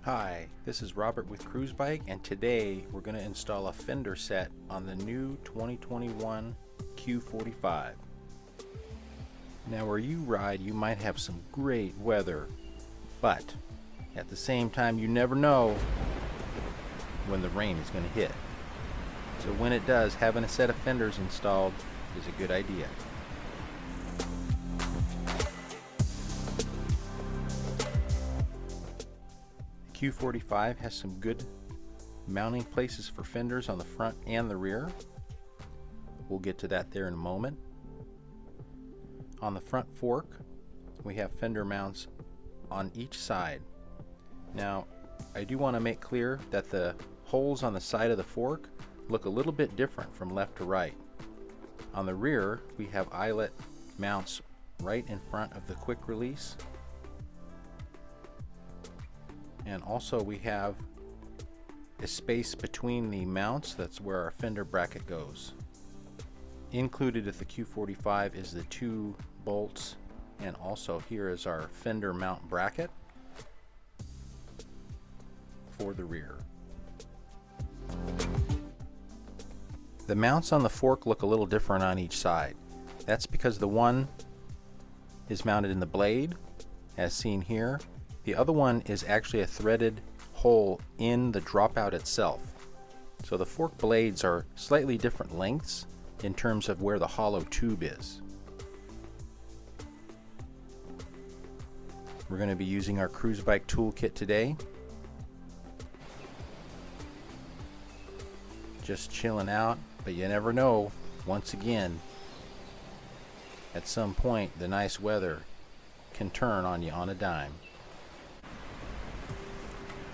Hi, this is Robert with Cruzbike, and today we're going to install a fender set on the new 2021 Q45. Now where you ride you might have some great weather, but at the same time you never know when the rain is going to hit. So when it does, having a set of fenders installed is a good idea. Q45 has some good mounting places for fenders on the front and the rear. We'll get to that there in a moment. On the front fork, we have fender mounts on each side. Now, I do want to make clear that the holes on the side of the fork look a little bit different from left to right. On the rear, we have eyelet mounts right in front of the quick release. And also we have a space between the mounts. That's where our fender bracket goes. Included with the Q45 is the 2 bolts, and also here is our fender mount bracket for the rear. The mounts on the fork look a little different on each side. That's because the one is mounted in the blade, as seen here. The other one is actually a threaded hole in the dropout itself. So the fork blades are slightly different lengths in terms of where the hollow tube is. We're going to be using our Cruzbike toolkit today. Just chilling out, but you never know. Once again, at some point the nice weather can turn on you on a dime.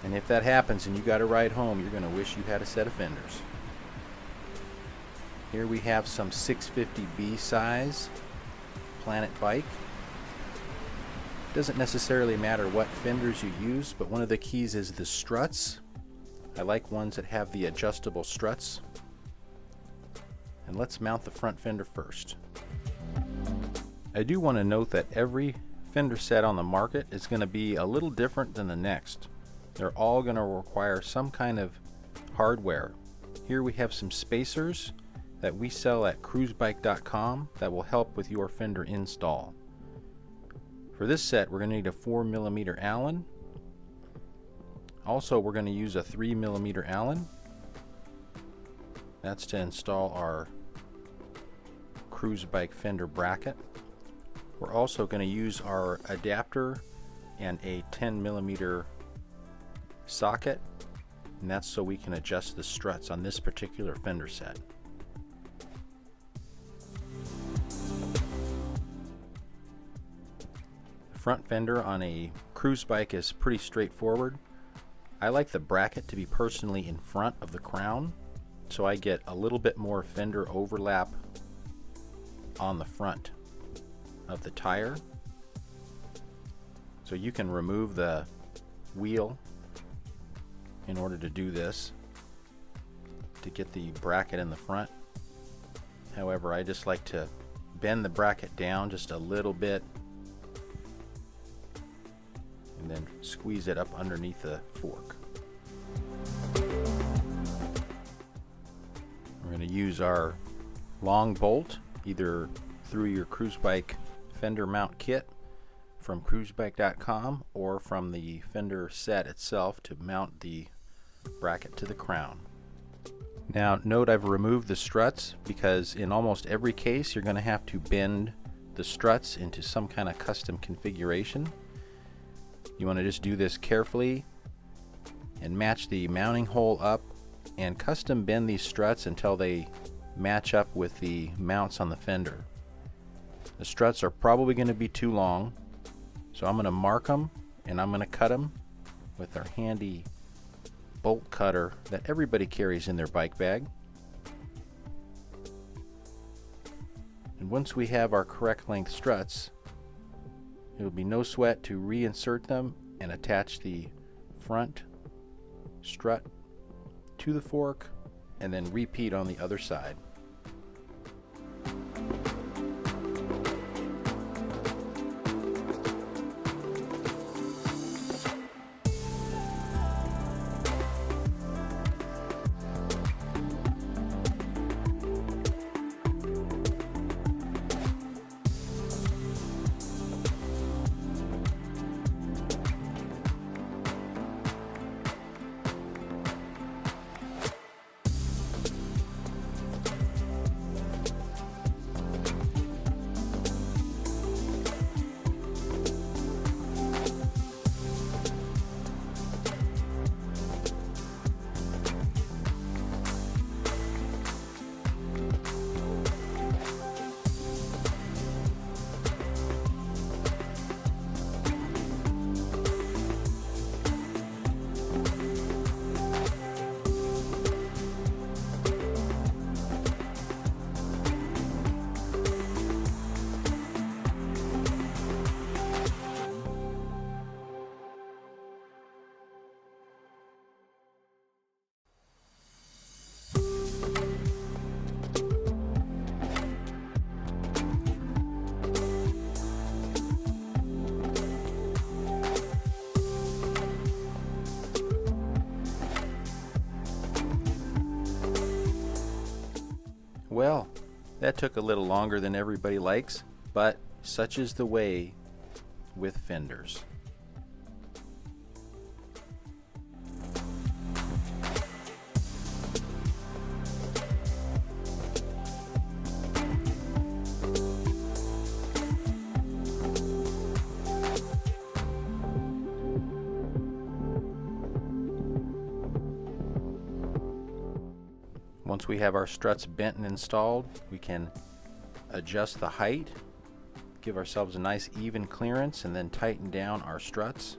And if that happens and you got to ride home, you're going to wish you had a set of fenders. Here we have some 650B size Planet bike. Doesn't necessarily matter what fenders you use, but one of the keys is the struts. I like ones that have the adjustable struts. And let's mount the front fender first. I do want to note that every fender set on the market is going to be a little different than the next. They're all going to require some kind of hardware. Here we have some spacers that we sell at Cruzbike.com that will help with your fender install. For this set, we're going to need a 4mm Allen. Also, we're going to use a 3mm Allen. That's to install our Cruzbike fender bracket. We're also going to use our adapter and a 10mm socket, and that's so we can adjust the struts on this particular fender set. The front fender on a Cruzbike is pretty straightforward. I like the bracket to be personally in front of the crown, so I get a little bit more fender overlap on the front of the tire. So you can remove the wheel in order to do this, to get the bracket in the front. However, I just like to bend the bracket down just a little bit and then squeeze it up underneath the fork. We're going to use our long bolt either through your Cruzbike fender mount kit from Cruzbike.com or from the fender set itself to mount the bracket to the crown. Now note I've removed the struts because in almost every case you're going to have to bend the struts into some kind of custom configuration. You want to just do this carefully and match the mounting hole up and custom bend these struts until they match up with the mounts on the fender. The struts are probably going to be too long, so I'm going to mark them and I'm going to cut them with our handy bolt cutter that everybody carries in their bike bag. And once we have our correct length struts, it will be no sweat to reinsert them and attach the front strut to the fork and then repeat on the other side. That took a little longer than everybody likes, but such is the way with fenders. Once we have our struts bent and installed, we can adjust the height, give ourselves a nice even clearance, and then tighten down our struts.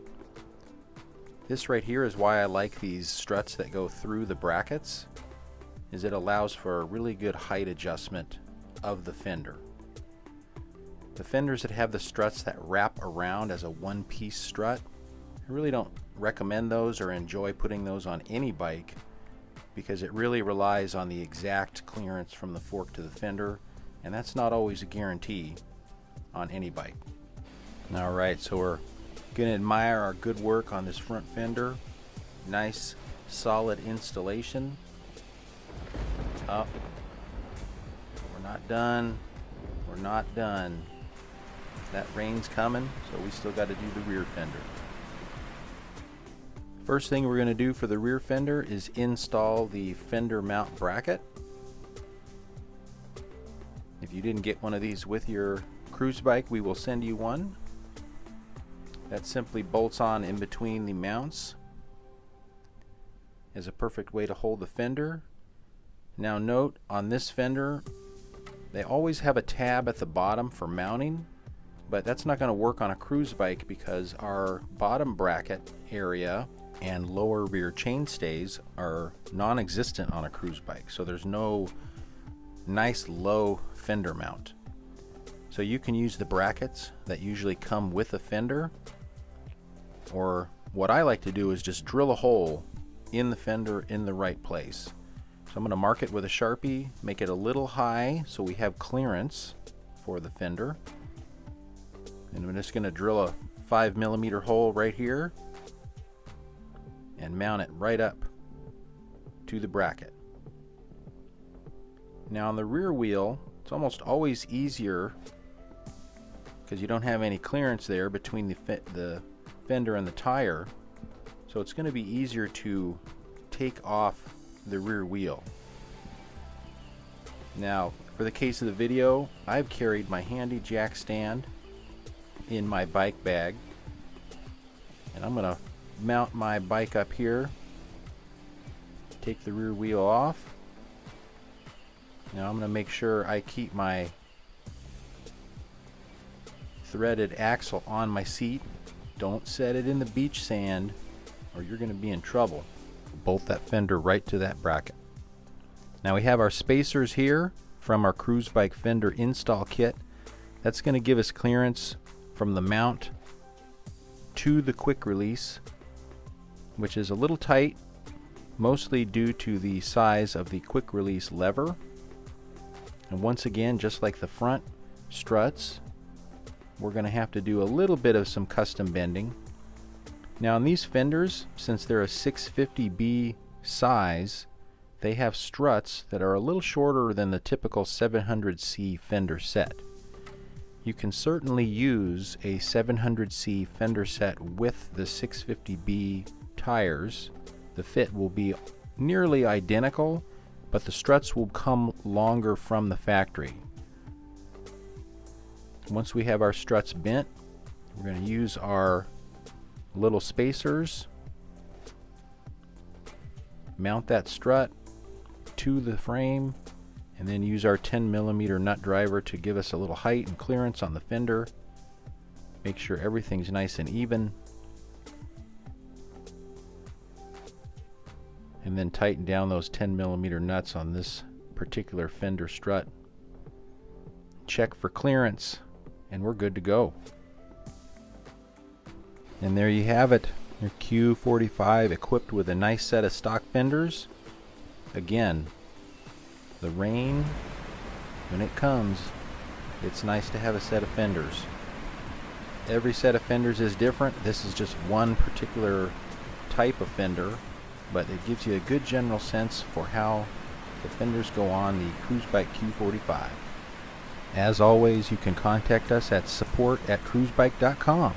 This right here is why I like these struts that go through the brackets, is it allows for a really good height adjustment of the fender. The fenders that have the struts that wrap around as a one-piece strut, I really don't recommend those or enjoy putting those on any bike, because it really relies on the exact clearance from the fork to the fender, and that's not always a guarantee on any bike. Alright, so we're going to admire our good work on this front fender. Nice solid installation. Up. We're not done. We're not done. That rain's coming, so we still got to do the rear fender. First thing we're going to do for the rear fender is install the fender mount bracket. If you didn't get one of these with your Cruzbike, we will send you one. That simply bolts on in between the mounts. Is a perfect way to hold the fender. Now note, on this fender, they always have a tab at the bottom for mounting, but that's not going to work on a Cruzbike because our bottom bracket area and lower rear chainstays are non-existent on a Cruzbike, so there's no nice low fender mount. So you can use the brackets that usually come with a fender, or what I like to do is just drill a hole in the fender in the right place. So I'm going to mark it with a Sharpie, make it a little high so we have clearance for the fender, and I'm just going to drill a 5mm hole right here and mount it right up to the bracket. Now on the rear wheel, it's almost always easier because you don't have any clearance there between the fender and the tire, so it's going to be easier to take off the rear wheel. Now for the case of the video, I've carried my handy jack stand in my bike bag, and I'm going to mount my bike up here, take the rear wheel off. Now I'm going to make sure I keep my threaded axle on my seat. Don't set it in the beach sand or you're going to be in trouble. Bolt that fender right to that bracket. Now we have our spacers here from our Cruzbike fender install kit. That's going to give us clearance from the mount to the quick release, which is a little tight, mostly due to the size of the quick release lever. And once again, just like the front struts, we're going to have to do a little bit of some custom bending. Now on these fenders, since they're a 650B size, they have struts that are a little shorter than the typical 700C fender set. You can certainly use a 700C fender set with the 650B tires. The fit will be nearly identical, but the struts will come longer from the factory. Once we have our struts bent, we're going to use our little spacers, mount that strut to the frame, and then use our 10mm nut driver to give us a little height and clearance on the fender. Make sure everything's nice and even, and then tighten down those 10mm nuts on this particular fender strut. Check for clearance, and we're good to go. And there you have it, your Q45 equipped with a nice set of stock fenders. Again, the rain, when it comes, it's nice to have a set of fenders. Every set of fenders is different. This is just one particular type of fender, but it gives you a good general sense for how the fenders go on the Cruzbike Q45. As always, you can contact us at support@cruzbike.com.